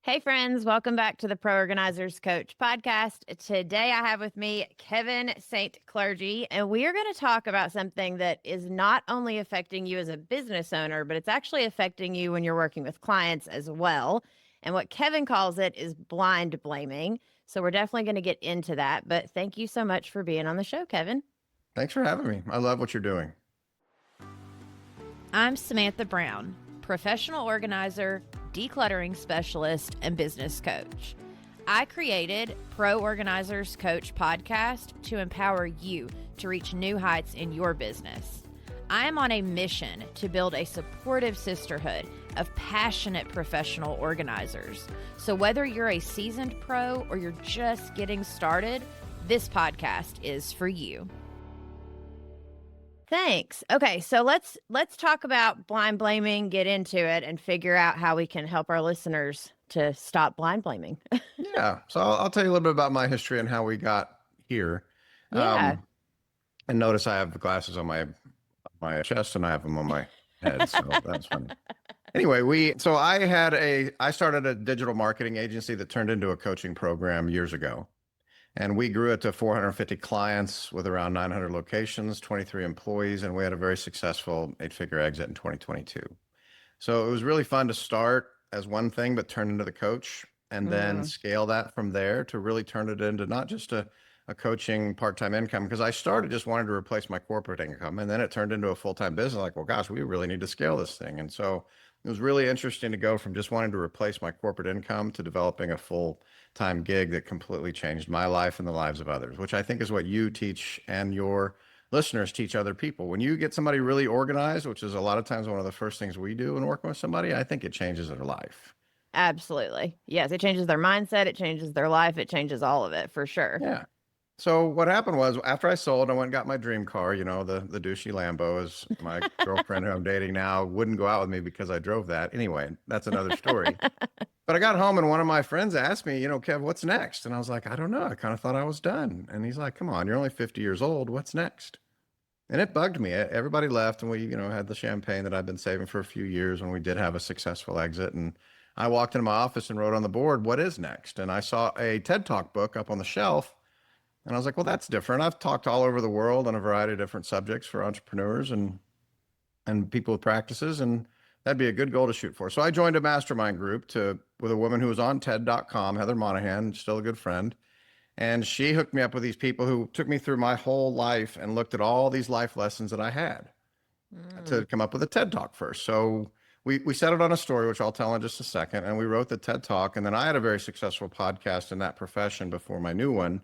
Hey, friends, welcome back to the Pro Organizers Coach podcast. Today, I have with me Kevin St. Clergy, and we are going to talk about something that is not only affecting you as a business owner, but it's actually affecting you when you're working with clients as well. And what Kevin calls it is blind blaming. So, we're definitely going to get into that. But thank you so much for being on the show, Kevin. Thanks for having me. I love what you're doing. I'm Samantha Brown, professional organizer, decluttering specialist, and business coach. I created Pro Organizers Coach podcast to empower you to reach new heights in your business. I am on a mission to build a supportive sisterhood of passionate professional organizers. So whether you're a seasoned pro or you're just getting started, this podcast is for you. Thanks. Okay, so let's talk about blind blaming, get into it, and figure out how we can help our listeners to stop blind blaming. Yeah. So I'll tell you a little bit about my history and how we got here. Yeah. And notice I have the glasses on my chest and I have them on my head. So that's funny. Anyway, I started a digital marketing agency that turned into a coaching program years ago. And we grew it to 450 clients with around 900 locations, 23 employees, and we had a very successful 8-figure exit in 2022. So it was really fun to start as one thing, but turn into the coach and then scale that from there to really turn it into not just a coaching part-time income, because I started just wanting to replace my corporate income. And then it turned into a full-time business. Like, well, gosh, we really need to scale this thing. And so it was really interesting to go from just wanting to replace my corporate income to developing a full-time gig that completely changed my life and the lives of others, which I think is what you teach and your listeners teach other people. When you get somebody really organized, which is a lot of times one of the first things we do when working with somebody, I think it changes their life. Absolutely. Yes, it changes their mindset, it changes their life, it changes all of it for sure. Yeah. So what happened was after I sold, I went and got my dream car, the douchey Lambo, as my girlfriend who I'm dating now wouldn't go out with me because I drove that. Anyway, that's another story. But I got home and one of my friends asked me, Kev, what's next? And I was like, I don't know. I kind of thought I was done. And he's like, come on, you're only 50 years old. What's next? And it bugged me. Everybody left and we, had the champagne that I've been saving for a few years when we did have a successful exit. And I walked into my office and wrote on the board, what is next? And I saw a TED Talk book up on the shelf. And I was like, well, that's different. I've talked all over the world on a variety of different subjects for entrepreneurs and people with practices, and that'd be a good goal to shoot for. So I joined a mastermind group with a woman who was on TED.com, Heather Monahan, still a good friend. And she hooked me up with these people who took me through my whole life and looked at all these life lessons that I had to come up with a TED Talk first. So we set it on a story, which I'll tell in just a second. And we wrote the TED Talk. And then I had a very successful podcast in that profession before my new one.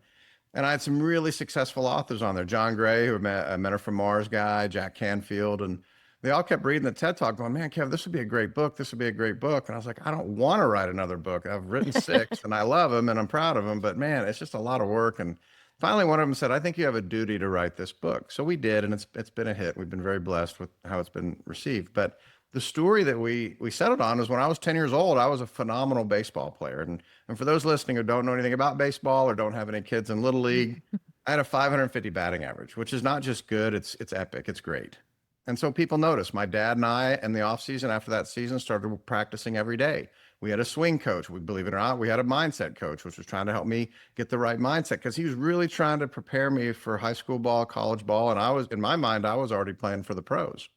And I had some really successful authors on there. John Gray, who a Men Are From Mars guy, Jack Canfield, and they all kept reading the TED Talk going, man, Kev, this would be a great book. This would be a great book. And I was like, I don't want to write another book. I've written 6 and I love them and I'm proud of them, but man, it's just a lot of work. And finally, one of them said, I think you have a duty to write this book. So we did, and it's been a hit. We've been very blessed with how it's been received. But the story that we settled on is when I was 10 years old, I was a phenomenal baseball player. And for those listening who don't know anything about baseball or don't have any kids in Little League, I had a 550 batting average, which is not just good, it's epic, it's great. And so people noticed. My dad and I, in the off season after that season, started practicing every day. We had a swing coach. Believe it or not, we had a mindset coach, which was trying to help me get the right mindset because he was really trying to prepare me for high school ball, college ball. And in my mind, I was already playing for the pros.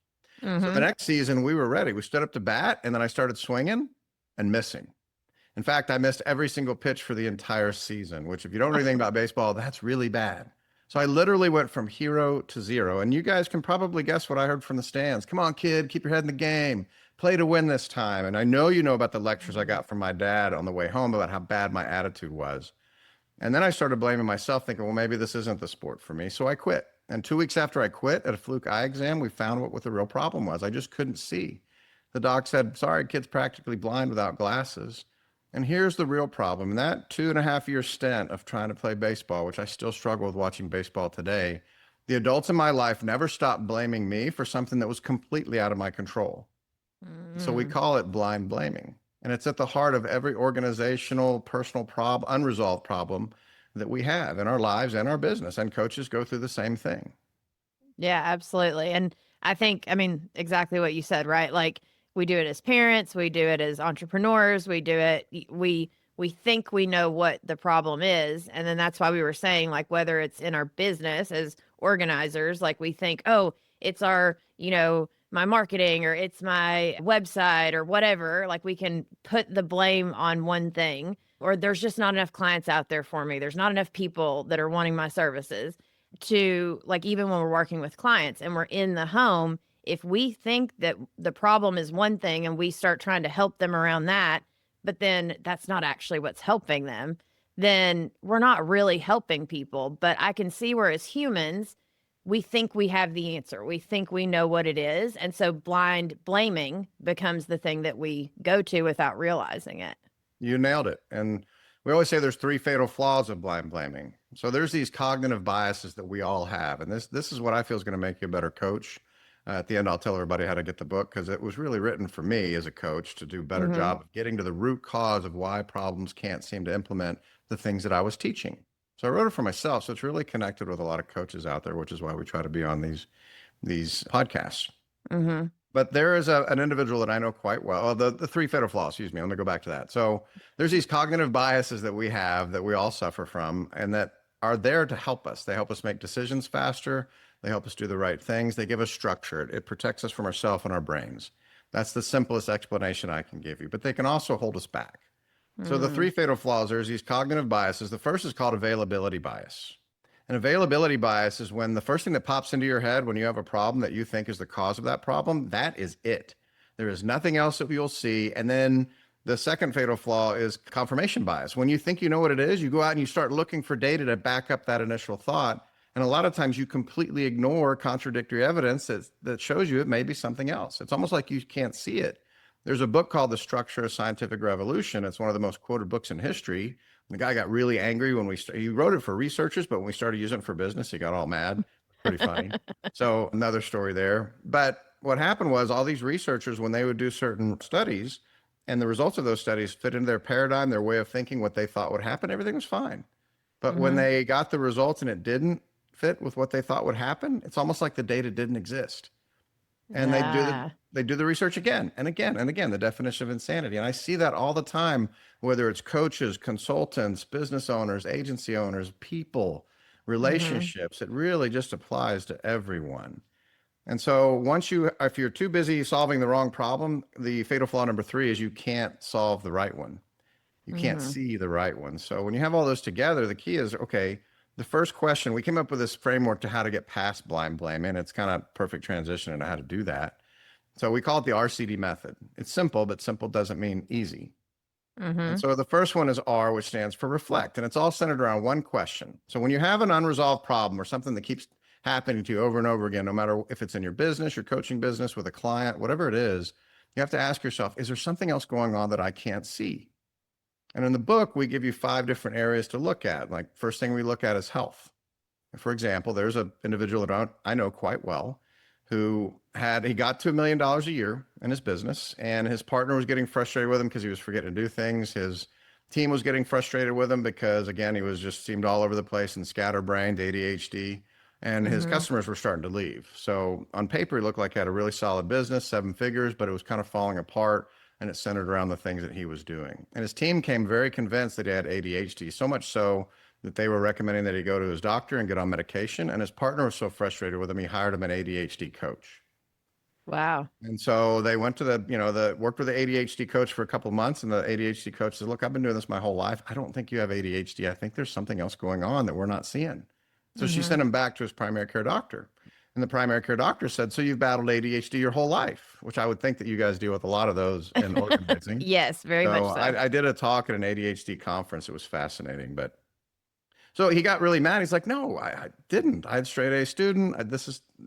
So the next season we were ready. We stood up to bat and then I started swinging and missing. In fact, I missed every single pitch for the entire season, which if you don't know anything about baseball, that's really bad. So I literally went from hero to zero. And you guys can probably guess what I heard from the stands. Come on, kid, keep your head in the game. Play to win this time. And I know you know about the lectures I got from my dad on the way home about how bad my attitude was. And then I started blaming myself, thinking, well, maybe this isn't the sport for me. So I quit. And 2 weeks after I quit at a fluke eye exam, we found what the real problem was. I just couldn't see. The doc said, sorry, kid's practically blind without glasses. And here's the real problem. In that 2.5-year stint of trying to play baseball, which I still struggle with watching baseball today, the adults in my life never stopped blaming me for something that was completely out of my control. So we call it blind blaming. And it's at the heart of every organizational, personal unresolved problem that we have in our lives and our business. And coaches go through the same thing. Yeah, absolutely. And I think, exactly what you said, right? Like We do it as parents, we do it as entrepreneurs, we do it we think we know what the problem is, and then that's why we were saying, like, whether it's in our business as organizers, like we think, oh, it's our, my marketing, or it's my website, or whatever, like we can put the blame on one thing, or there's just not enough clients out there for me, there's not enough people that are wanting my services, to, like, even when we're working with clients and we're in the home, if we think that the problem is one thing and we start trying to help them around that, but then that's not actually what's helping them, then we're not really helping people. But I can see where, as humans, we think we have the answer. We think we know what it is. And so blind blaming becomes the thing that we go to without realizing it. You nailed it. And we always say there's 3 fatal flaws of blind blaming. So there's these cognitive biases that we all have. And this is what I feel is going to make you a better coach. At the end, I'll tell everybody how to get the book, because it was really written for me as a coach to do a better job of getting to the root cause of why problems can't seem to implement the things that I was teaching. So I wrote it for myself. So it's really connected with a lot of coaches out there, which is why we try to be on these podcasts. But there is an individual that I know quite well. The 3 fatal flaws, excuse me. Let me go back to that. So there's these cognitive biases that we have that we all suffer from, and that are there to help us. They help us make decisions faster. They help us do the right things. They give us structure. It protects us from ourselves and our brains. That's the simplest explanation I can give you, but they can also hold us back. So the 3 fatal flaws, there's these cognitive biases. The first is called availability bias. And availability bias is when the first thing that pops into your head when you have a problem that you think is the cause of that problem, that is it. There is nothing else that you'll see. And then the second fatal flaw is confirmation bias. When you think you know what it is, you go out and you start looking for data to back up that initial thought. And a lot of times you completely ignore contradictory evidence that shows you it may be something else. It's almost like you can't see it. There's a book called The Structure of Scientific Revolution. It's one of the most quoted books in history. The guy got really angry when he wrote it for researchers, but when we started using it for business, he got all mad. Pretty funny. So another story there. But what happened was, all these researchers, when they would do certain studies and the results of those studies fit into their paradigm, their way of thinking, what they thought would happen, everything was fine. But when they got the results and it didn't fit with what they thought would happen, it's almost like the data didn't exist. And they do the research again and again and again, the definition of insanity. And I see that all the time, whether it's coaches, consultants, business owners, agency owners, people, relationships. It really just applies to everyone. And so if you're too busy solving the wrong problem, the fatal flaw number 3 is you can't solve the right one. You can't see the right one. So when you have all those together, the key is, okay, the first question, we came up with this framework to how to get past blind blaming. It's kind of perfect transition into how to do that. So we call it the RCD method. It's simple, but simple doesn't mean easy. And so the first one is R, which stands for reflect. And it's all centered around one question. So when you have an unresolved problem or something that keeps happening to you over and over again, no matter if it's in your business, your coaching business, with a client, whatever it is, you have to ask yourself, is there something else going on that I can't see? And in the book, we give you 5 different areas to look at. Like, first thing we look at is health. For example, there's an individual that I know quite well who he got to $1 million a year in his business, and his partner was getting frustrated with him because he was forgetting to do things. His team was getting frustrated with him because, again, he seemed all over the place and scatterbrained, ADHD, and his customers were starting to leave. So on paper, he looked like he had a really solid business, 7 figures, but it was kind of falling apart. And it centered around the things that he was doing. And his team came very convinced that he had ADHD, so much so that they were recommending that he go to his doctor and get on medication. And his partner was so frustrated with him, he hired him an ADHD coach. Wow. And so they went to worked with the ADHD coach for a couple of months. And the ADHD coach said, look, I've been doing this my whole life. I don't think you have ADHD. I think there's something else going on that we're not seeing. So she sent him back to his primary care doctor. And the primary care doctor said, so you've battled ADHD your whole life, which I would think that you guys deal with a lot of those in organizing. Yes, very much so. I did a talk at an ADHD conference. It was fascinating. But so he got really mad. He's like, no, I didn't. I had straight A student.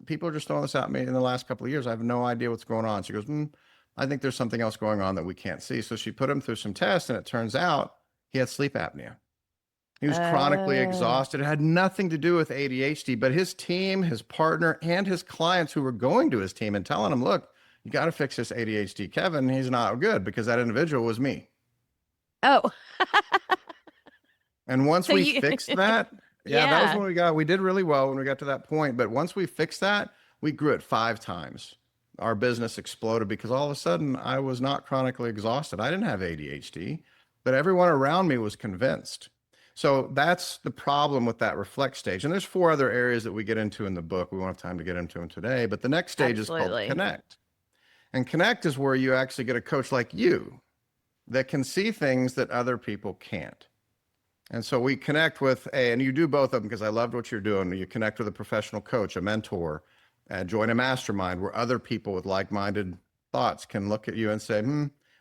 People are just throwing this at me in the last couple of years. I have no idea what's going on. She goes, I think there's something else going on that we can't see. So she put him through some tests, and it turns out he had sleep apnea. He was chronically exhausted. It had nothing to do with ADHD, but his team, his partner, and his clients who were going to his team and telling him, look, you got to fix this ADHD, Kevin. He's not good, because that individual was me. Oh. And once we fixed that, that was when we did really well when we got to that point. But once we fixed that, we grew it 5 times. our business exploded because all of a sudden I was not chronically exhausted. I didn't have ADHD, but everyone around me was convinced. So that's the problem with that reflect stage. And there's 4 other areas that we get into in the book. We won't have time to get into them today, but the next stage is called Absolutely. connect. And connect is where you actually get a coach like you that can see things that other people can't. And so we connect with and you do both of them because I loved what you're doing. You connect with a professional coach, a mentor, join a mastermind where other people with like-minded thoughts can look at you and say,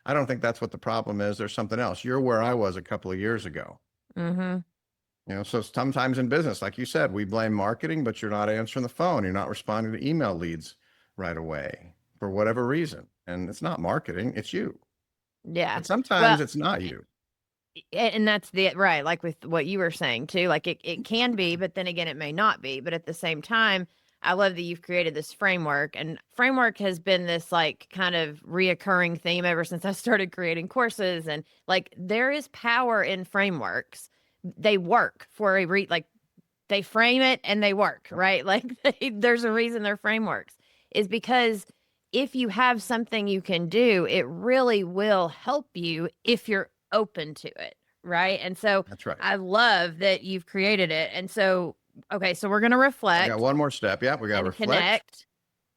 I don't think that's what the problem is. There's something else. You're where I was a couple of years ago. Mm-hmm. So sometimes in business, like you said, we blame marketing, but you're not answering the phone. You're not responding to email leads right away for whatever reason. And it's not marketing, it's you. Yeah. But sometimes it's not you. And that's right. Like with what you were saying too, like it can be, but then again, it may not be. But at the same time, I love that you've created this framework, and framework has been this like kind of reoccurring theme ever since I started creating courses. And like, there is power in frameworks. They work for like they frame it and they work, right? Like there's a reason they're frameworks, is because if you have something you can do, it really will help you if you're open to it, right? And so That's right. I love that you've created it. And so, okay, so we're going to reflect. I got one more step. Yeah, we got to reflect. Connect.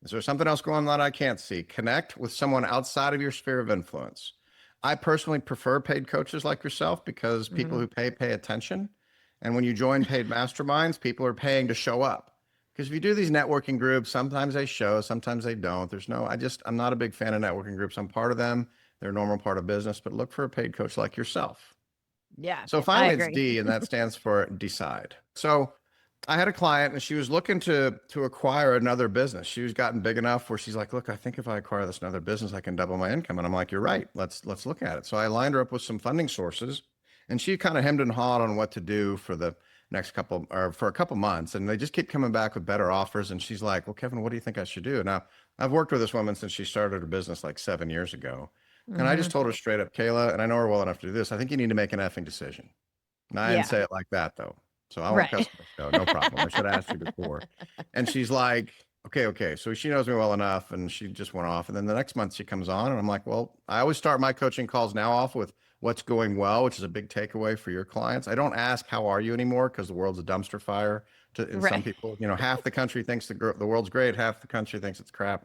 Is there something else going on that I can't see? Connect with someone outside of your sphere of influence. I personally prefer paid coaches like yourself because people who pay attention. And when you join paid masterminds, people are paying to show up. Because if you do these networking groups, sometimes they show, sometimes they don't. I'm not a big fan of networking groups. I'm part of them. They're a normal part of business, but look for a paid coach like yourself. Yeah. So finally it's D, and that stands for decide. So I had a client and she was looking to acquire another business. She was gotten big enough where she's like, look, I think if I acquire this another business, I can double my income. And I'm like, you're right. Let's look at it. So I lined her up with some funding sources, and she kind of hemmed and hawed on what to do for the next for a couple months. And they just keep coming back with better offers. And she's like, well, Kevin, what do you think I should do? Now I've worked with this woman since she started her business like 7 years ago. And I just told her straight up, Kayla, and I know her well enough to do this, I think you need to make an effing decision. And I didn't say it like that though. So I won't cuss her, no problem. I should have asked you before. And she's like, okay. So she knows me well enough, and she just went off. And then the next month she comes on, and I'm like, well, I always start my coaching calls now off with what's going well, which is a big takeaway for your clients. I don't ask, how are you anymore? Because the world's a dumpster fire in some people. Half the country thinks the world's great. Half the country thinks it's crap.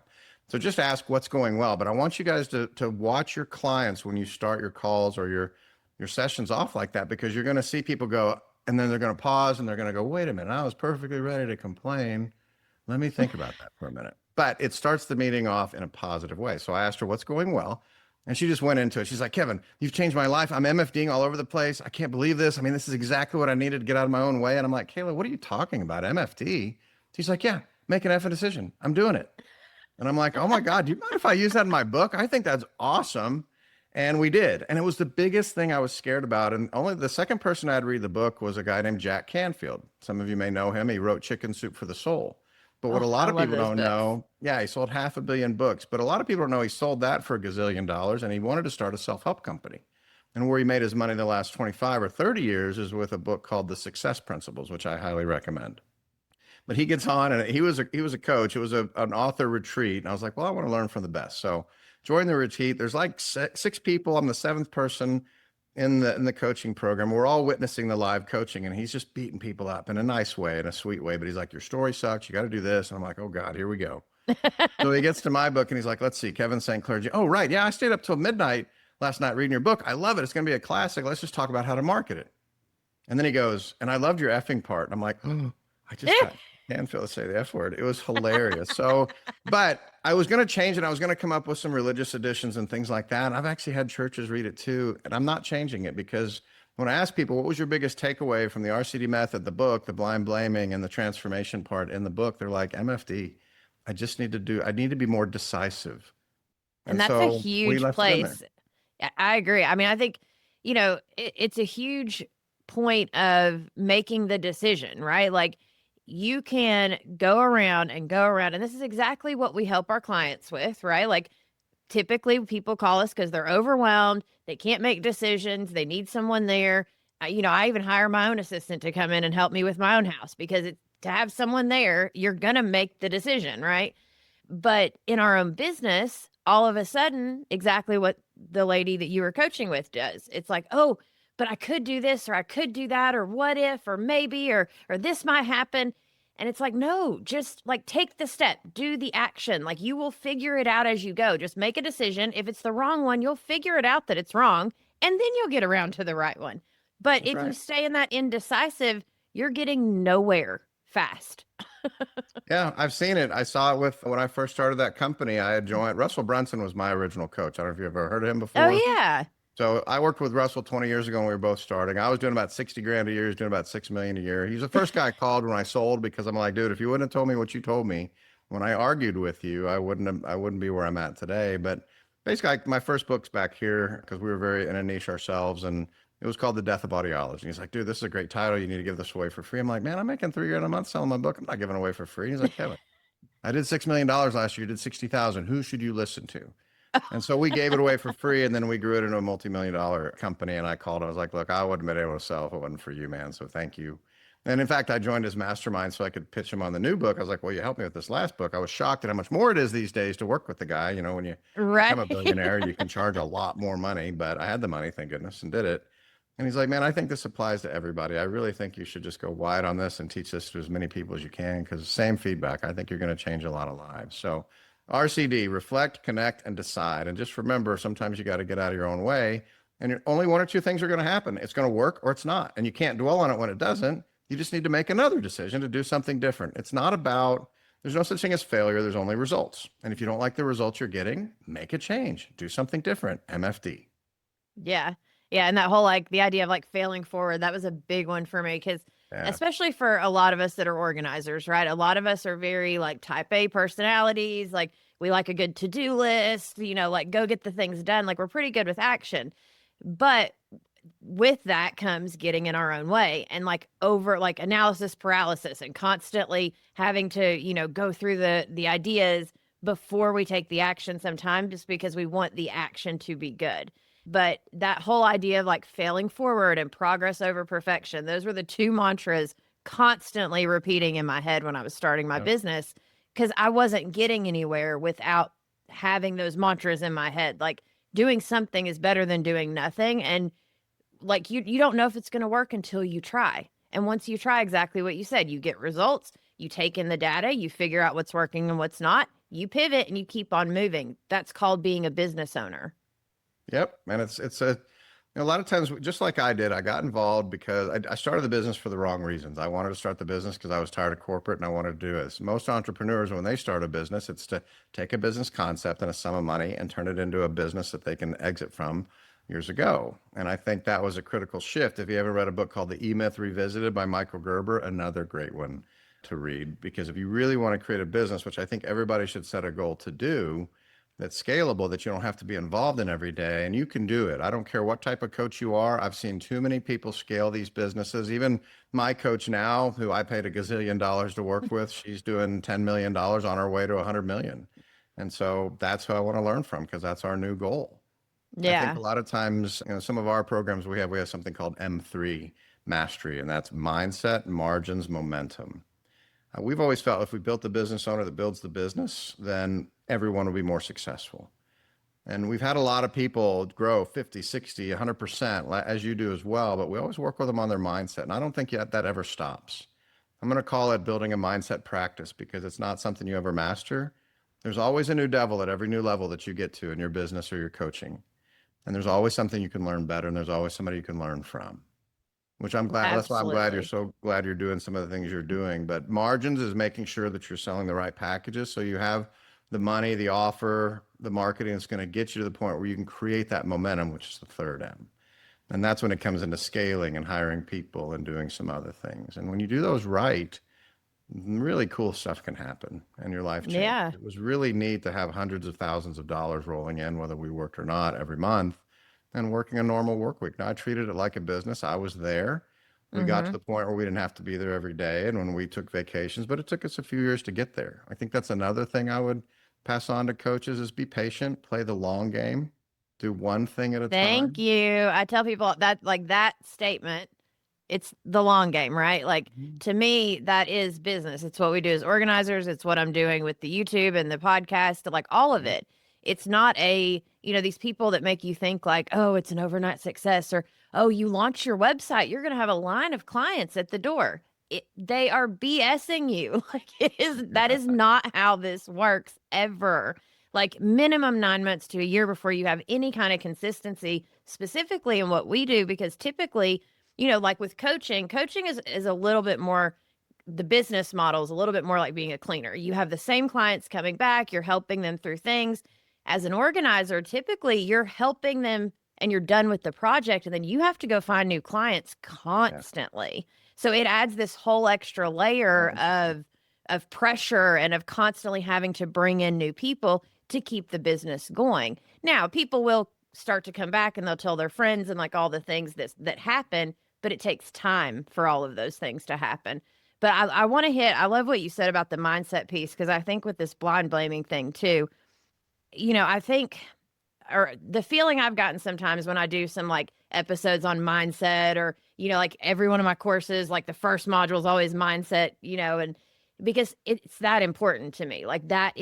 So just ask what's going well. But I want you guys to watch your clients when you start your calls or your sessions off like that, because you're going to see people go, and then they're going to pause and they're going to go, wait a minute, I was perfectly ready to complain. Let me think about that for a minute. But it starts the meeting off in a positive way. So I asked her what's going well, and she just went into it. She's like, Kevin, you've changed my life. I'm MFDing all over the place. I can't believe this. I mean, this is exactly what I needed to get out of my own way. And I'm like, Kayla, what are you talking about? MFD? She's like, yeah, make an effing decision. I'm doing it. And I'm like, oh my God, do you mind if I use that in my book? I think that's awesome. And we did. And it was the biggest thing I was scared about. And only the second person I'd read the book was a guy named Jack Canfield. Some of you may know him. He wrote Chicken Soup for the Soul. But what a lot of people don't know, he sold 500 million books. But a lot of people don't know he sold that for $1 gazillion, and he wanted to start a self-help company. And where he made his money the last 25 or 30 years is with a book called The Success Principles, which I highly recommend. But he gets on, and he was a coach. It was an author retreat. And I was like, well, I want to learn from the best. So join the retreat. There's like 6 people. I'm the 7th person in the coaching program. We're all witnessing the live coaching, and he's just beating people up in a nice way, in a sweet way. But he's like, your story sucks. You got to do this. And I'm like, oh God, here we go. So he gets to my book and he's like, let's see, Kevin St. Clergy. Oh, right. Yeah. I stayed up till midnight last night reading your book. I love it. It's going to be a classic. Let's just talk about how to market it. And then he goes, and I loved your effing part. And I'm like, oh, I just can't feel to say the F word. It was hilarious. So, but I was going to change it. I was going to come up with some religious editions and things like that. And I've actually had churches read it too. And I'm not changing it, because when I ask people, what was your biggest takeaway from the RCD Method, the book, the blind blaming and the transformation part in the book? They're like, MFD, I need to be more decisive. And that's a huge place. I agree. I mean, I think, it's a huge point of making the decision, right? Like, you can go around, and this is exactly what we help our clients with, right? Like, typically people call us because they're overwhelmed. They can't make decisions. They need someone there. I even hire my own assistant to come in and help me with my own house, because to have someone there, you're going to make the decision, right? But in our own business, all of a sudden, exactly what the lady that you were coaching with does. It's like, oh, but I could do this or I could do that or what if or maybe or this might happen. And it's like, no, just like take the step, do the action. Like you will figure it out as you go. Just make a decision. If it's the wrong one, you'll figure it out that it's wrong and then you'll get around to the right one. But That's if you right. stay in that indecisive, you're getting nowhere fast. Yeah, I've seen it. I saw it with when I first started that company. I had joined Russell Brunson was my original coach. I don't know if you ever heard of him Oh, before. yeah. So I worked with Russell 20 years ago when we were both starting. I was doing about 60 grand a year. He was doing about 6 million a year. He was the first guy I called when I sold because I'm like, dude, if you wouldn't have told me what you told me when I argued with you, I wouldn't be where I'm at today. But basically, my first book's back here because we were very in a niche ourselves, and it was called The Death of Audiology. He's like, dude, this is a great title. You need to give this away for free. I'm like, man, I'm making 3 grand a month selling my book. I'm not giving it away for free. He's like, Kevin, I did $6 million last year. You did 60,000. Who should you listen to? And so we gave it away for free, and then we grew it into a multi-million-dollar company. And I called. I was like, "Look, I wouldn't have been able to sell if it wasn't for you, man. So thank you." And in fact, I joined his mastermind so I could pitch him on the new book. I was like, "Well, you helped me with this last book." I was shocked at how much more it is these days to work with the guy. You know, when you become a Right. billionaire, you can charge a lot more money. But I had the money, thank goodness, and did it. And he's like, "Man, I think this applies to everybody. I really think you should just go wide on this and teach this to as many people as you can because same feedback. I think you're going to change a lot of lives." So RCD, reflect, connect, and decide. And just remember, sometimes you got to get out of your own way. And only one or two things are going to happen. It's going to work or it's not. And you can't dwell on it when it doesn't. You just need to make another decision to do something different. It's not about, there's no such thing as failure. There's only results. And if you don't like the results you're getting, make a change. Do something different. MFD. Yeah. Yeah. And that whole like the idea of like failing forward, that was a big one for me because Yeah. especially for a lot of us that are organizers, right? A lot of us are very like type A personalities. Like we like a good to-do list, like go get the things done. Like we're pretty good with action. But with that comes getting in our own way and like over like analysis paralysis and constantly having to, go through the ideas before we take the action sometimes just because we want the action to be good. But that whole idea of like failing forward and progress over perfection, those were the two mantras constantly repeating in my head when I was starting my Yep. business because I wasn't getting anywhere without having those mantras in my head. Like doing something is better than doing nothing. And like you don't know if it's going to work until you try. And once you try, exactly what you said, you get results, you take in the data, you figure out what's working and what's not, you pivot and you keep on moving. That's called being a business owner. Yep. And it's a lot of times, just like I did, I got involved because I started the business for the wrong reasons. I wanted to start the business because I was tired of corporate and I wanted to do this. Most entrepreneurs, when they start a business, it's to take a business concept and a sum of money and turn it into a business that they can exit from years ago. And I think that was a critical shift. If you ever read a book called The E-Myth Revisited by Michael Gerber, another great one to read, because if you really want to create a business, which I think everybody should set a goal to do, that's scalable, that you don't have to be involved in every day, and you can do it. I don't care what type of coach you are. I've seen too many people scale these businesses. Even my coach now, who I paid $1 gazillion to work with, she's doing $10 million on her way to 100 million. And so that's who I want to learn from because that's our new goal. I think Yeah. a lot of times, some of our programs we have something called M3 mastery, and that's mindset, margins, momentum. We've always felt if we built the business owner that builds the business, then everyone will be more successful. And we've had a lot of people grow 50, 60, 100%, as you do as well, but we always work with them on their mindset. And I don't think that ever stops. I'm going to call it building a mindset practice because it's not something you ever master. There's always a new devil at every new level that you get to in your business or your coaching. And there's always something you can learn better, and there's always somebody you can learn from. Which I'm glad. That's why I'm glad you're doing some of the things you're doing. But margins is making sure that you're selling the right packages. So you have the money, the offer, the marketing that's going to get you to the point where you can create that momentum, which is the third M. And that's when it comes into scaling and hiring people and doing some other things. And when you do those right, really cool stuff can happen and your life changes. Yeah. It was really neat to have hundreds of thousands of dollars rolling in, whether we worked or not, every month, and working a normal work week. Now, I treated it like a business. I was there. We got to the point where we didn't have to be there every day and when we took vacations, but it took us a few years to get there. I think that's another thing I would pass on to coaches is be patient, play the long game, do one thing at a Thank time. you. I tell people that like that statement it's the long game, right? Like Mhm. to me, that is business. It's what we do as organizers. It's what I'm doing with the YouTube and the podcast, like all of Yeah. it. It's not these people that make you think like, oh, it's an overnight success, or, oh, you launch your website, you're going to have a line of clients at the door. They are BSing you. Like that is not how this works ever. Like minimum 9 months to a year before you have any kind of consistency, specifically in what we do, because typically, like with coaching is a little bit more, the business model is a little bit more like being a cleaner. You have the same clients coming back, you're helping them through things. As an organizer, typically you're helping them and you're done with the project, and then you have to go find new clients Yeah. constantly. So it adds this whole extra layer of pressure and of constantly having to bring in new people to keep the business going. Now, people will start to come back and they'll tell their friends and like all the things that happen, but it takes time for all of those things to happen. But I want to I love what you said about the mindset piece, because I think with this blind blaming thing too, I think, or the feeling I've gotten sometimes when I do some like episodes on mindset, or, like every one of my courses, like the first module is always mindset, and because it's that important to me, like that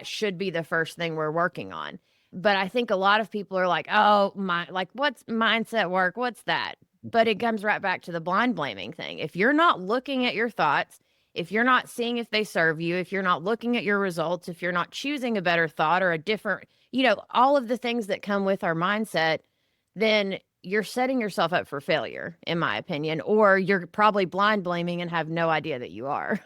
should be the first thing we're working on. But I think a lot of people are like, oh, what's mindset work? What's that? But it comes right back to the blind blaming thing. If you're not looking at your thoughts, if you're not seeing if they serve you, if you're not looking at your results, if you're not choosing a better thought or a different, all of the things that come with our mindset, then you're setting yourself up for failure, in my opinion, or you're probably blind blaming and have no idea that you are.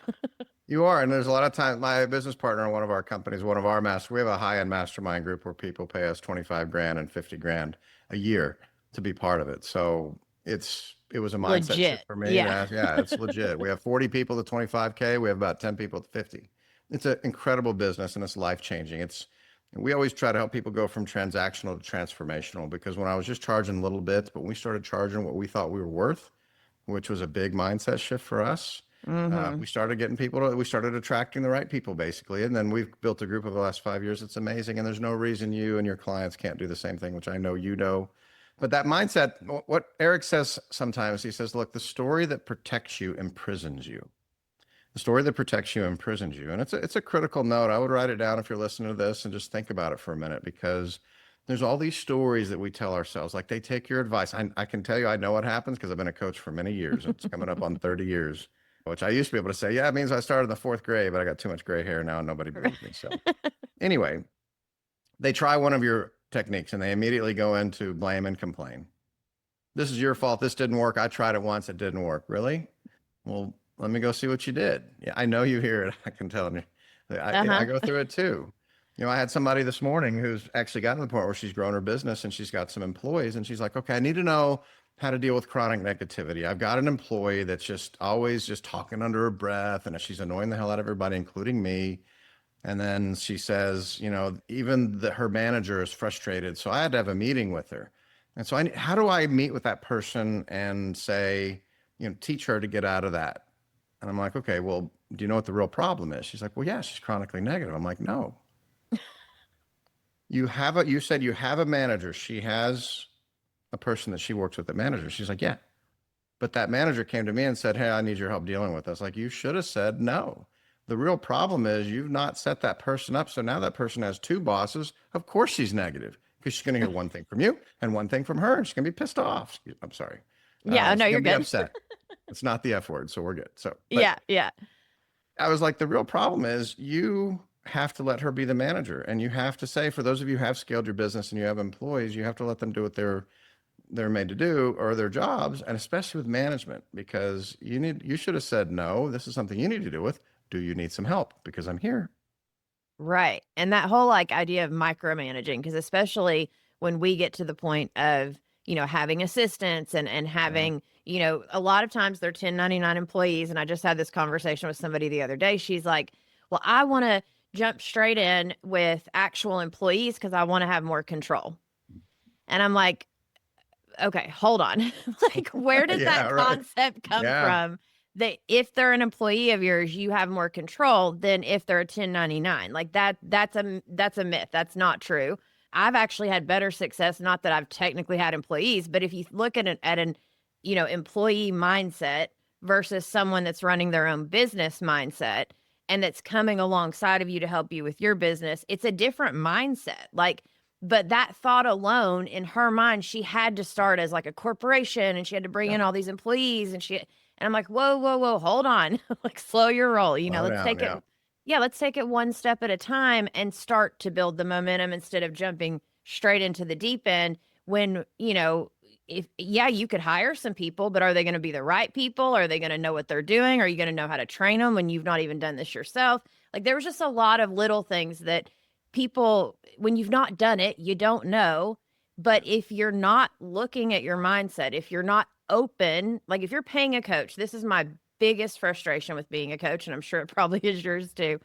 You are, and there's a lot of time. My business partner in one of our companies, one of our we have a high-end mastermind group where people pay us 25 grand and 50 grand a year to be part of it. So it was a mindset shift Legit. for me. Yeah. Yeah, it's legit. We have 40 people to 25K. We have about 10 people to 50. It's an incredible business and it's life-changing. We always try to help people go from transactional to transformational, because when I was just charging little bits, but when we started charging what we thought we were worth, which was a big mindset shift for us. Mm-hmm. We started getting we started attracting the right people, basically. And then we've built a group over the last 5 years. It's amazing. And there's no reason you and your clients can't do the same thing, which I know you know. But that mindset, what Eric says sometimes, he says, look, the story that protects you imprisons you. The story that protects you imprisons you. And it's a critical note. I would write it down if you're listening to this and just think about it for a minute, because there's all these stories that we tell ourselves, like they take your advice. I can tell you, I know what happens because I've been a coach for many years. It's coming up on 30 years, which I used to be able to say, yeah, it means I started in the 4th grade, but I got too much gray hair now and nobody believes me. So anyway, they try one of your techniques and they immediately go into blame and complain. This is your fault. This didn't work. I tried it once. It didn't work. Really? Well, let me go see what you did. Yeah, I know you hear it. I can tell you. I go through it too. I had somebody this morning who's actually gotten to the point where she's grown her business and she's got some employees, and she's like, okay, I need to know how to deal with chronic negativity. I've got an employee that's just always just talking under her breath, and she's annoying the hell out of everybody, including me. And then she says, even her manager is frustrated. So I had to have a meeting with her. And so how do I meet with that person and say, teach her to get out of that? And I'm like, okay, well, do you know what the real problem is? She's like, well, yeah, she's chronically negative. I'm like, no. You said you have a manager. She has a person that she works with, that manager. She's like, yeah. But that manager came to me and said, hey, I need your help dealing with this. Like, you should have said no. The real problem is you've not set that person up. So now that person has 2 bosses. Of course she's negative, because she's going to hear one thing from you and one thing from her. And she's going to be pissed off. I'm sorry. Yeah, no, you're be good. upset. It's not the F word, so we're good. Yeah. I was like, the real problem is you have to let her be the manager, and you have to say, for those of you who have scaled your business and you have employees, you have to let them do what they're made to do, or their jobs, and especially with management, because you should have said, no, this is something you need to do with. Do you need some help? Because I'm here. Right. And that whole like idea of micromanaging, because especially when we get to the point of, having assistants and having, a lot of times they're 1099 employees. And I just had this conversation with somebody the other day. She's like, well, I want to jump straight in with actual employees because I want to have more control. And I'm like, okay, hold on. Like, where does that concept come from? That if they're an employee of yours, you have more control than if they're a 1099. Like that's a myth. That's not true. I've actually had better success. Not that I've technically had employees, but if you look at an employee mindset versus someone that's running their own business mindset and that's coming alongside of you to help you with your business. It's a different mindset. Like, but that thought alone, in her mind, she had to start as like a corporation and she had to bring in all these employees and I'm like, whoa, whoa, whoa, hold on. Like, slow your roll. Slow Let's down, take it. Yeah, let's take it one step at a time and start to build the momentum instead of jumping straight into the deep end when, you could hire some people, but are they going to be the right people? Are they going to know what they're doing? Are you going to know how to train them when you've not even done this yourself? Like, there was just a lot of little things that people, when you've not done it, you don't know. But if you're not looking at your mindset, if you're not open, like if you're paying a coach, this is my biggest frustration with being a coach, and I'm sure it probably is yours too.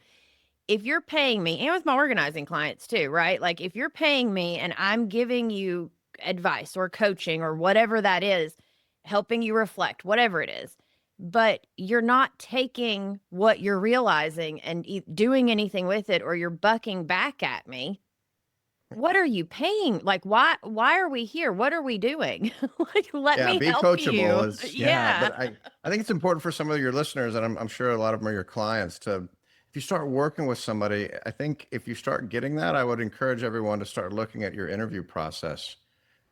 If you're paying me, and with my organizing clients too, right? Like if you're paying me and I'm giving you advice or coaching or whatever that is, helping you reflect, whatever it is, but you're not taking what you're realizing and doing anything with it, or you're bucking back at me, what are you paying? Like, why are we here? What are we doing? Like, let Yeah, me be help coachable you. is Yeah. but I think it's important for some of your listeners, and I'm sure a lot of them are your clients, to if you start working with somebody, I think if you start getting that, I would encourage everyone to start looking at your interview process.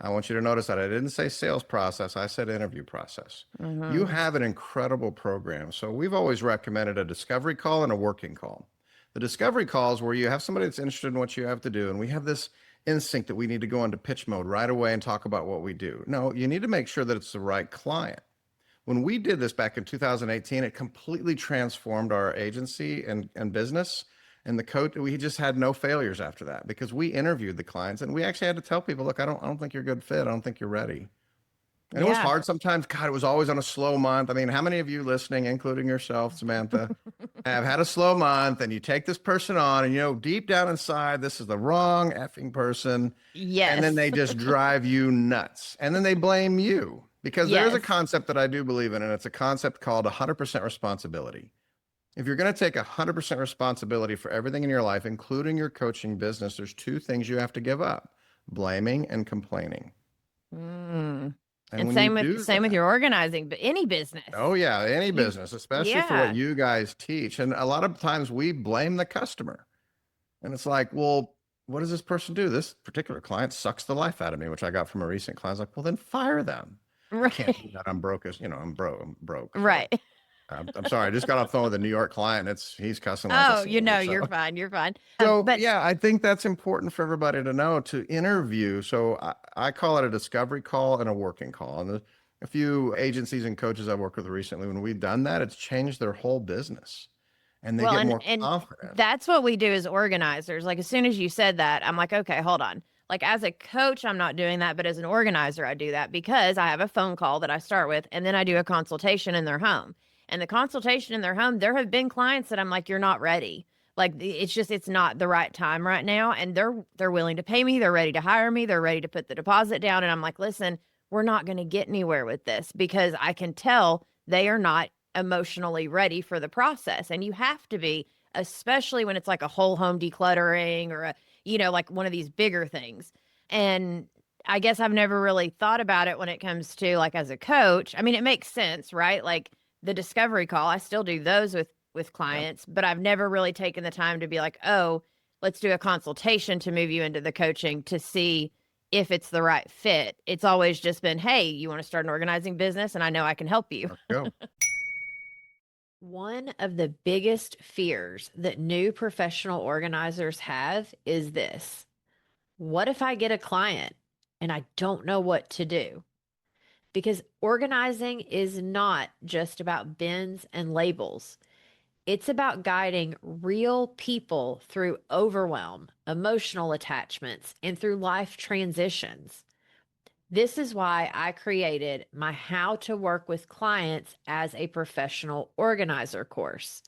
I want you to notice that I didn't say sales process, I said interview process. You have an incredible program. So we've always recommended a discovery call and a working call. The discovery call is where you have somebody that's interested in what you have to do, and we have this instinct that we need to go into pitch mode right away and talk about what we do. No, you need to make sure that it's the right client. When we did this back in 2018, it completely transformed our agency and business. And the coach, we just had no failures after that because we interviewed the clients and we actually had to tell people, look, I don't think you're a good fit. I don't think you're ready. And it was Yeah. hard sometimes. God, it was always on a slow month. I mean, how many of you listening, including yourself, Samantha, have had a slow month and you take this person on and, deep down inside, this is the wrong effing person. Yes. And then they just drive you nuts. And then they blame you because there is a Yes. concept that I do believe in, and it's a concept called 100% responsibility. If you're going to take 100% responsibility for everything in your life, including your coaching business, there's two things you have to give up: blaming and complaining. Mm. And And when same you with do same with that, your organizing, but any business. oh yeah, any You business, especially for what yeah. you guys teach. And a lot of times we blame the customer. And it's like, well, what does this person do? This particular client sucks the life out of me, which I got from a recent client. I was like, well, then fire them. I can't do Right. that. I'm broke as, I'm broke. So Right. I'm sorry. I just got off the phone with a New York client. He's cussing like a Oh, sailor. you're So fine. You're fine. So But yeah, I think that's important for everybody to know, to interview. So I call it a discovery call and a working call. And a few agencies and coaches I've worked with recently, when we've done that, it's changed their whole business and they well, get and more confident. that's what we do as organizers. Like as soon as you said that, I'm like, okay, hold on. Like as a coach, I'm not doing that, but as an organizer, I do that because I have a phone call that I start with, and then I do a consultation in their home. And the consultation in their home, there have been clients that I'm like, you're not ready. Like it's not the right time right now, and they're willing to pay me, they're ready to hire me, they're ready to put the deposit down, and I'm like, listen, we're not going to get anywhere with this because I can tell they are not emotionally ready for the process, and you have to be, especially when it's like a whole home decluttering or like one of these bigger things. And I guess I've never really thought about it when it comes to like as a coach. I mean, it makes sense, right? Like the discovery call, I still do those with Yeah. clients, but I've never really taken the time to be like, oh, let's do a consultation to move you into the coaching to see if it's the right fit. It's always just been, hey, you want to start an organizing business and I know I can help you. Let's go. One of the biggest fears that new professional organizers have is this: what if I get a client and I don't know what to do? Because organizing is not just about bins and labels. It's about guiding real people through overwhelm, emotional attachments, and through life transitions. This is why I created my How to Work with Clients as a Professional Organizer course.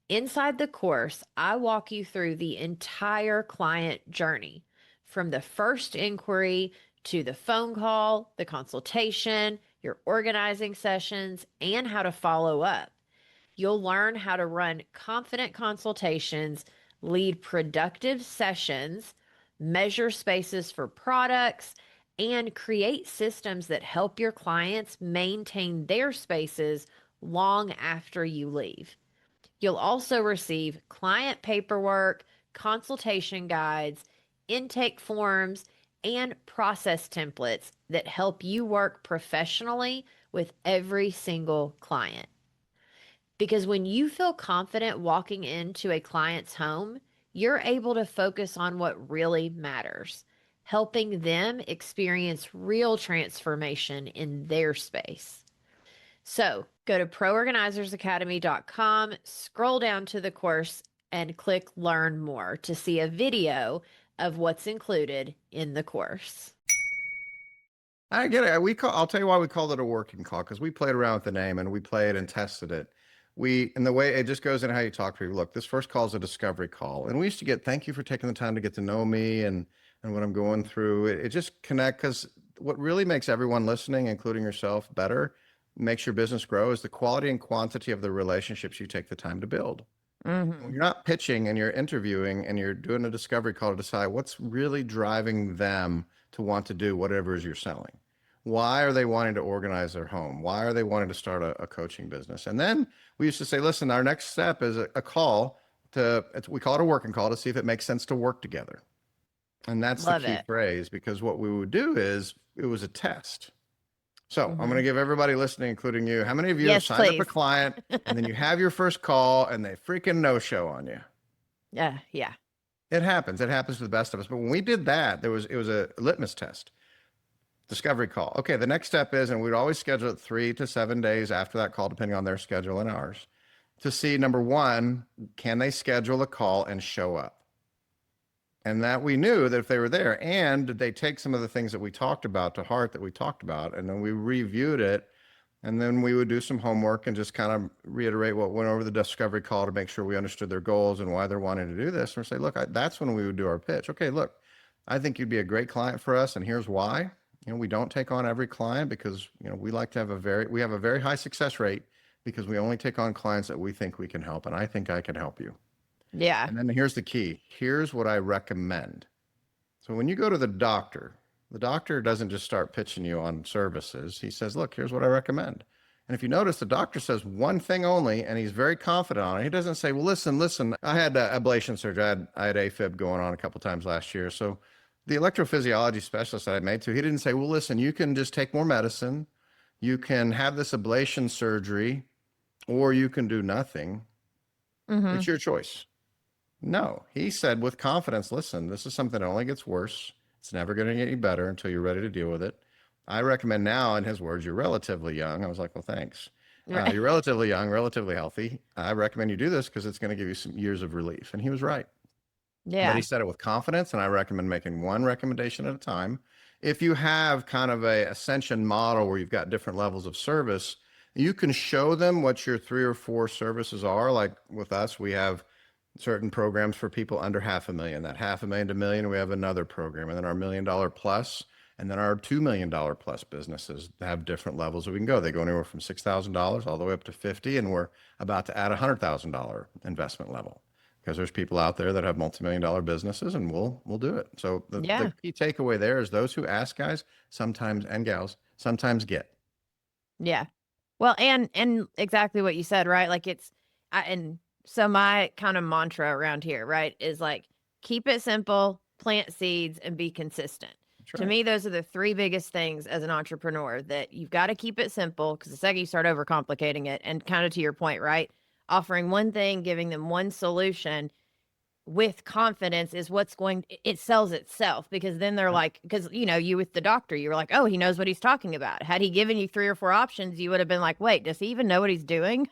Inside the course, I walk you through the entire client journey, from the first inquiry to the phone call, the consultation, your organizing sessions, and how to follow up. You'll learn how to run confident consultations, lead productive sessions, measure spaces for products, and create systems that help your clients maintain their spaces long after you leave. You'll also receive client paperwork, consultation guides, intake forms, and process templates that help you work professionally with every single client. Because when you feel confident walking into a client's home, you're able to focus on what really matters, helping them experience real transformation in their space. So go to proorganizerzacademy.com, scroll down to the course, and click Learn More to see a video of what's included in the course. I get it. I'll tell you why we called it a working call, because we played around with the name and we played and tested it. And the way it just goes in how you talk to people. Look, this first call is a discovery call. And we used to get, thank you for taking the time to get to know me and what I'm going through. It just connect, because what really makes everyone listening, including yourself, better, makes your business grow, is the quality and quantity of the relationships you take the time to build. When you're not pitching and you're interviewing and you're doing a discovery call to decide what's really driving them to want to do whatever it is you're selling. Why are they wanting to organize their home? Why are they wanting to start a coaching business? And then we used to say, listen, our next step is a call we call it a working call, to see if it makes sense to work together. And that's the key phrase, because what we would do is it was a test. So I'm going to give everybody listening, including you, how many of you have signed up a client and then you have your first call and they freaking no-show on you? Yeah. It happens. It happens to the best of us. But when we did that, it was a litmus test. Discovery call. Okay, the next step is, and we'd always schedule it 3 to 7 days after that call, depending on their schedule and ours, to see, number one, can they schedule a call and show up? And that we knew that if they were there, and did they take some of the things that we talked about to heart that we talked about, and then we reviewed it, and then we would do some homework and just kind of reiterate what went over the discovery call to make sure we understood their goals and why they're wanting to do this. And say, look, that's when we would do our pitch. Okay, look, I think you'd be a great client for us, and here's why. We don't take on every client because, we like to have we have a very high success rate because we only take on clients that we think we can help. And I think I can help you. Yeah. And then here's the key. Here's what I recommend. So when you go to the doctor doesn't just start pitching you on services. He says, look, here's what I recommend. And if you notice, the doctor says one thing only, and he's very confident on it. He doesn't say, well, listen, I had ablation surgery. I had AFib going on a couple times last year. So the electrophysiology specialist that I made to, he didn't say, well, listen, you can just take more medicine, you can have this ablation surgery, or you can do nothing. It's your choice. No, he said with confidence, listen, this is something that only gets worse. It's never going to get any better until you're ready to deal with it. I recommend now, in his words, you're relatively young. I was like, well, thanks. Right. You're relatively young, relatively healthy. I recommend you do this because it's going to give you some years of relief. And he was right. Yeah. But he said it with confidence, and I recommend making one recommendation at a time. If you have kind of a ascension model where you've got different levels of service, you can show them what your 3 or 4 services are. Like with us, we have certain programs for people under $500,000. That $500,000 to $1 million, we have another program, and then our $1 million plus, and then our $2 million plus businesses have different levels that we can go. They go anywhere from $6,000 all the way up to $50,000, and we're about to add $100,000 investment level. Because there's people out there that have multi-million-dollar businesses, and we'll do it. So the key takeaway there is those who ask, guys, sometimes, and gals, sometimes get. Yeah. Well, and exactly what you said, right? Like and so my kind of mantra around here, right, is like, keep it simple, plant seeds, and be consistent. Right. To me, those are the 3 biggest things as an entrepreneur, that you've got to keep it simple, because the second you start overcomplicating it, and kind of to your point, right, offering one thing, giving them one solution with confidence is it sells itself, because then they're like, because, you with the doctor, you were like, oh, he knows what he's talking about. Had he given you 3 or 4 options, you would have been like, wait, does he even know what he's doing?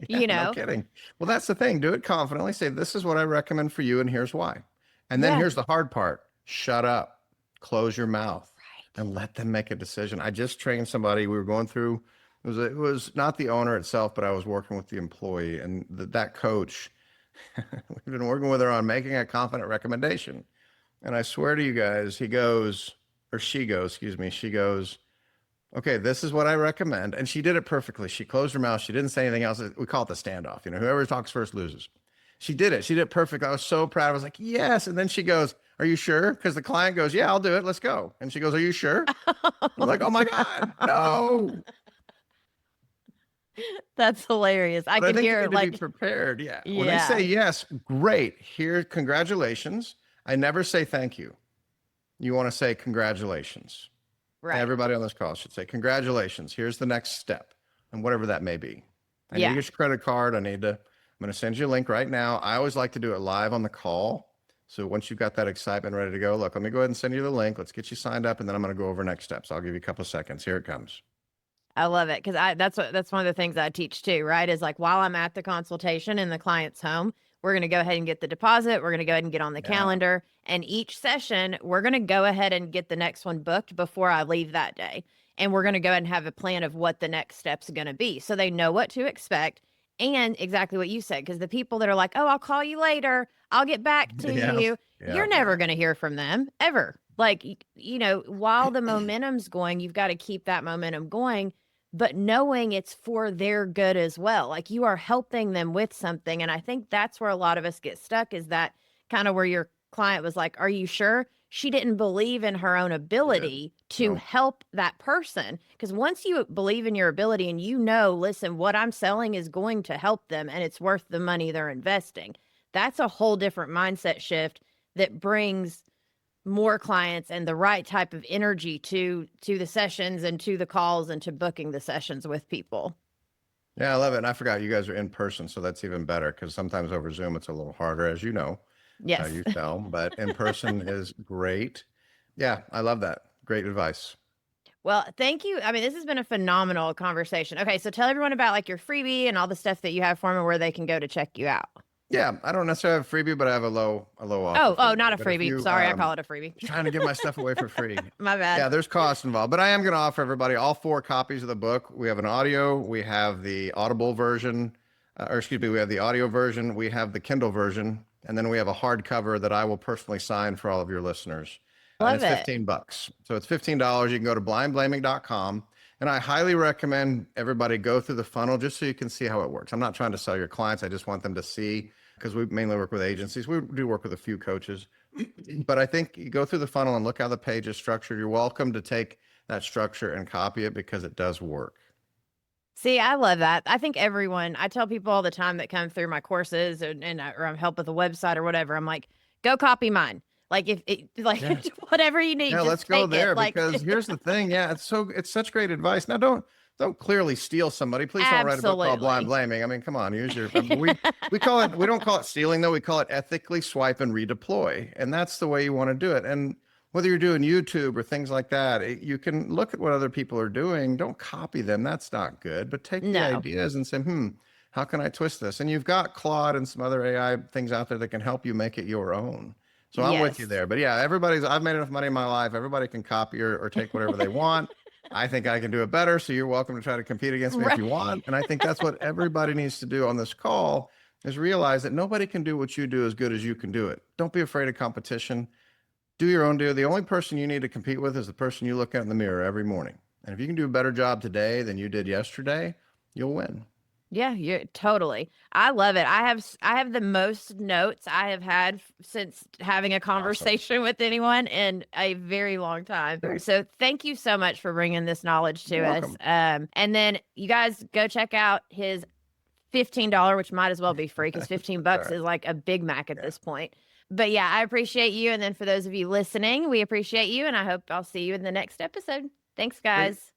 No kidding. Well, that's the thing. Do it confidently. Say, this is what I recommend for you, and here's why. And then here's the hard part. Shut up. Close your mouth. Right. And let them make a decision. I just trained somebody. We were going through, it was not the owner itself, but I was working with the employee, and that coach, we've been working with her on making a confident recommendation. And I swear to you guys, she goes, okay, this is what I recommend. And she did it perfectly. She closed her mouth. She didn't say anything else. We call it the standoff. Whoever talks first loses. She did it. She did it perfect. I was so proud. I was like, yes. And then she goes, Are you sure? Because the client goes, yeah, I'll do it. Let's go. And she goes, are you sure? I'm like, oh my God, no. That's hilarious. I But I can think you hear need to be like, prepared. Yeah. When they yeah, say yes, great. Here, congratulations. I never say thank you. You want to say congratulations. right. Everybody on this call should say congratulations. Here's the next step, and whatever that may be. I need to Yeah. get your credit card. I'm going to send you a link right now. I always like to do it live on the call. So once you've got that excitement ready to go, look, let me go ahead and send you the link. Let's get you signed up, and then I'm going to go over next steps. I'll give you a couple of seconds. Here it comes. I love it because that's one of the things I teach too, right? Is like while I'm at the consultation in the client's home, we're going to go ahead and get the deposit. We're going to go ahead and get on the Yeah. calendar. And each session, we're going to go ahead and get the next one booked before I leave that day. And we're going to go ahead and have a plan of what the next step's going to be. So they know what to expect. And exactly what you said, because the people that are like, oh, I'll call you later, I'll get back to Yeah. you, Yeah. you're never going to hear from them ever. Like, while the momentum's going, you've got to keep that momentum going, but knowing it's for their good as well. Like you are helping them with something. And I think that's where a lot of us get stuck, is that kind of where your client was like, are you sure? She didn't believe in her own ability to No. help that person. Because once you believe in your ability and listen, what I'm selling is going to help them and it's worth the money they're investing, that's a whole different mindset shift that brings more clients and the right type of energy to the sessions and to the calls and to booking the sessions with people. Yeah, I love it. And I forgot you guys are in person, so that's even better, because sometimes over Zoom it's a little harder, as you know. Yes. You tell, but in person is great. Yeah, I love that. Great advice. Well, thank you. I mean, this has been a phenomenal conversation. Okay, so tell everyone about like your freebie and all the stuff that you have for them, where they can go to check you out. Yeah, I don't necessarily have a freebie, but I have a low offer. Oh, not a But if freebie. you, Sorry, I call it a freebie. trying to give my stuff away for free. My bad. Yeah, there's costs involved, but I am going to offer everybody all 4 copies of the book. We have an audio, we have the Audible version, we have the audio version, we have the Kindle version, and then we have a hardcover that I will personally sign for all of your listeners. Love and it's it. $15. So it's $15. You can go to blindblaming.com. And I highly recommend everybody go through the funnel just so you can see how it works. I'm not trying to sell your clients. I just want them to see, because we mainly work with agencies. We do work with a few coaches, but I think you go through the funnel and look how the page is structured. You're welcome to take that structure and copy it, because it does work. See, I love that. I think I tell people all the time that come through my courses or I'm help with a website or whatever, I'm like, go copy mine. Like Yeah. whatever you need. Yeah, just let's go take there, it. Like, because here's the thing. Yeah, it's such great advice. Now, don't clearly steal somebody. Please don't write a book called Blind Absolutely. Blaming. I mean, come on, use your. We don't call it stealing though. We call it ethically swipe and redeploy, and that's the way you want to do it. And whether you're doing YouTube or things like that, you can look at what other people are doing. Don't copy them. That's not good. But take the No. ideas and say, how can I twist this? And you've got Claude and some other AI things out there that can help you make it your own. So I'm with you Yes. there. But yeah, I've made enough money in my life. Everybody can copy or take whatever they want. I think I can do it better. So you're welcome to try to compete against me if you want. And I think that's what everybody needs to do on this call, is realize that nobody can do what you do as good as you can do it. Don't be afraid of competition. Do your own deal. The only person you need to compete with is the person you look at in the mirror every morning. And if you can do a better job today than you did yesterday, you'll win. Yeah, you're totally. I love it. I have the most notes I have had since having a conversation with anyone in a very long time. So thank you so much for bringing this knowledge to You're us. welcome. And then you guys go check out his $15, which might as well be free, because $15 is like a Big Mac at this point. But yeah, I appreciate you. And then for those of you listening, we appreciate you. And I hope I'll see you in the next episode. Thanks, guys.